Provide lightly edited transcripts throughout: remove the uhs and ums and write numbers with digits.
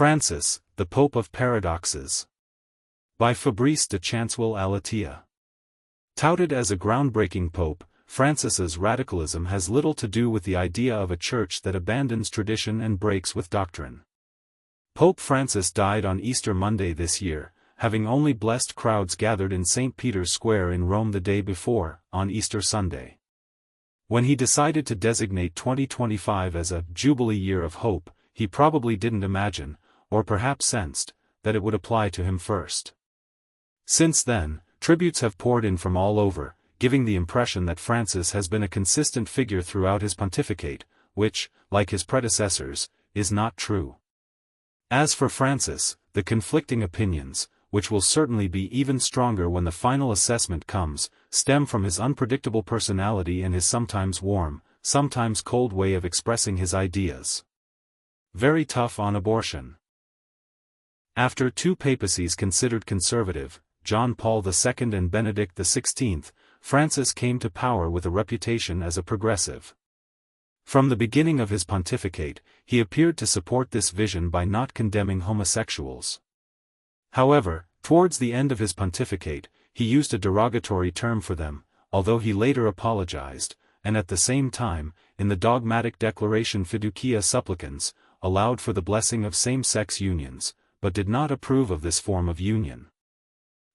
Francis, the Pope of Paradoxes. By Fabrice de Chanceville-Alatia. Touted as a groundbreaking pope, Francis's radicalism has little to do with the idea of a church that abandons tradition and breaks with doctrine. Pope Francis died on Easter Monday this year, having only blessed crowds gathered in St. Peter's Square in Rome the day before, on Easter Sunday. When he decided to designate 2025 as a Jubilee Year of Hope, he probably didn't imagine, or perhaps sensed, that it would apply to him first. Since then, tributes have poured in from all over, giving the impression that Francis has been a consistent figure throughout his pontificate, which, like his predecessors, is not true. As for Francis, the conflicting opinions, which will certainly be even stronger when the final assessment comes, stem from his unpredictable personality and his sometimes warm, sometimes cold way of expressing his ideas. Very tough on abortion. After two papacies considered conservative, John Paul II and Benedict XVI, Francis came to power with a reputation as a progressive. From the beginning of his pontificate, he appeared to support this vision by not condemning homosexuals. However, towards the end of his pontificate, he used a derogatory term for them, although he later apologized, and at the same time, in the dogmatic declaration Fiducia Supplicans, allowed for the blessing of same-sex unions, but did not approve of this form of union.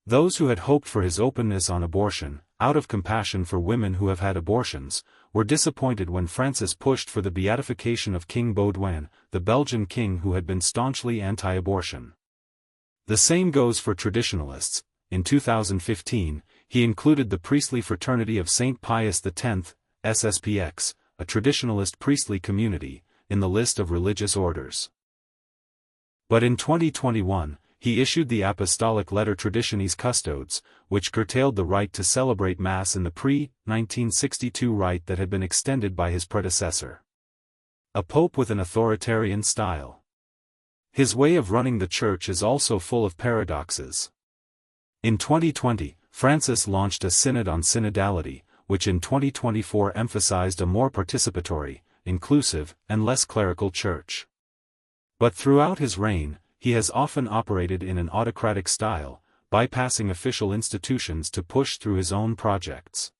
Those who had hoped for his openness on abortion, out of compassion for women who have had abortions, were disappointed when Francis pushed for the beatification of King Baudouin, the Belgian king who had been staunchly anti-abortion. The same goes for traditionalists. In 2015, he included the priestly fraternity of St. Pius X, SSPX, a traditionalist priestly community, in the list of religious orders. But in 2021, he issued the apostolic letter Traditionis Custodes, which curtailed the right to celebrate Mass in the pre-1962 rite that had been extended by his predecessor. A pope with an authoritarian style. His way of running the church is also full of paradoxes. In 2020, Francis launched a synod on synodality, which in 2024 emphasized a more participatory, inclusive, and less clerical church. But throughout his reign, he has often operated in an autocratic style, bypassing official institutions to push through his own projects.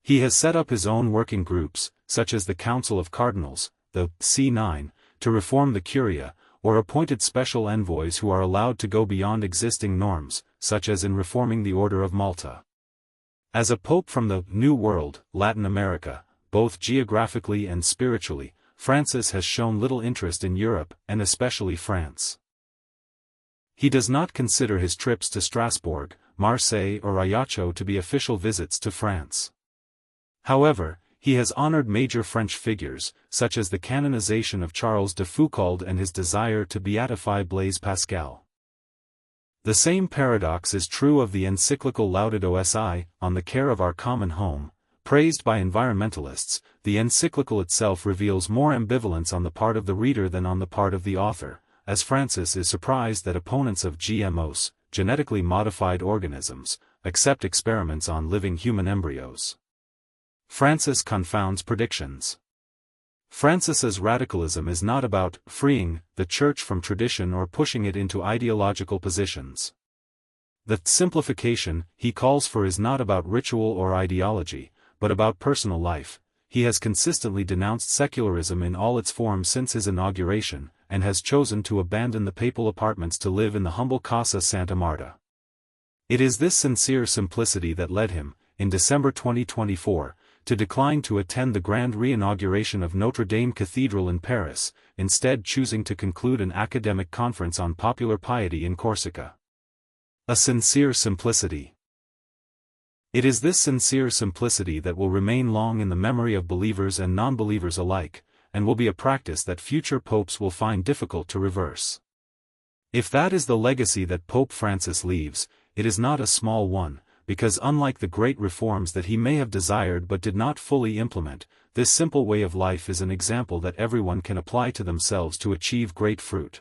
He has set up his own working groups, such as the Council of Cardinals, the C9, to reform the Curia, or appointed special envoys who are allowed to go beyond existing norms, such as in reforming the Order of Malta. As a pope from the New World, Latin America, both geographically and spiritually, Francis has shown little interest in Europe, and especially France. He does not consider his trips to Strasbourg, Marseille or Ajaccio to be official visits to France. However, he has honored major French figures, such as the canonization of Charles de Foucauld and his desire to beatify Blaise Pascal. The same paradox is true of the encyclical Laudato Si, on the care of our common home. Praised by environmentalists, the encyclical itself reveals more ambivalence on the part of the reader than on the part of the author, as Francis is surprised that opponents of GMOs, genetically modified organisms, accept experiments on living human embryos. Francis confounds predictions. Francis's radicalism is not about freeing the church from tradition or pushing it into ideological positions. The simplification he calls for is not about ritual or ideology, but about personal life. He has consistently denounced secularism in all its forms since his inauguration, and has chosen to abandon the papal apartments to live in the humble Casa Santa Marta. It is this sincere simplicity that led him, in December 2024, to decline to attend the grand re-inauguration of Notre Dame Cathedral in Paris, instead choosing to conclude an academic conference on popular piety in Corsica. A sincere simplicity. It is this sincere simplicity that will remain long in the memory of believers and non-believers alike, and will be a practice that future popes will find difficult to reverse. If that is the legacy that Pope Francis leaves, it is not a small one, because unlike the great reforms that he may have desired but did not fully implement, this simple way of life is an example that everyone can apply to themselves to achieve great fruit.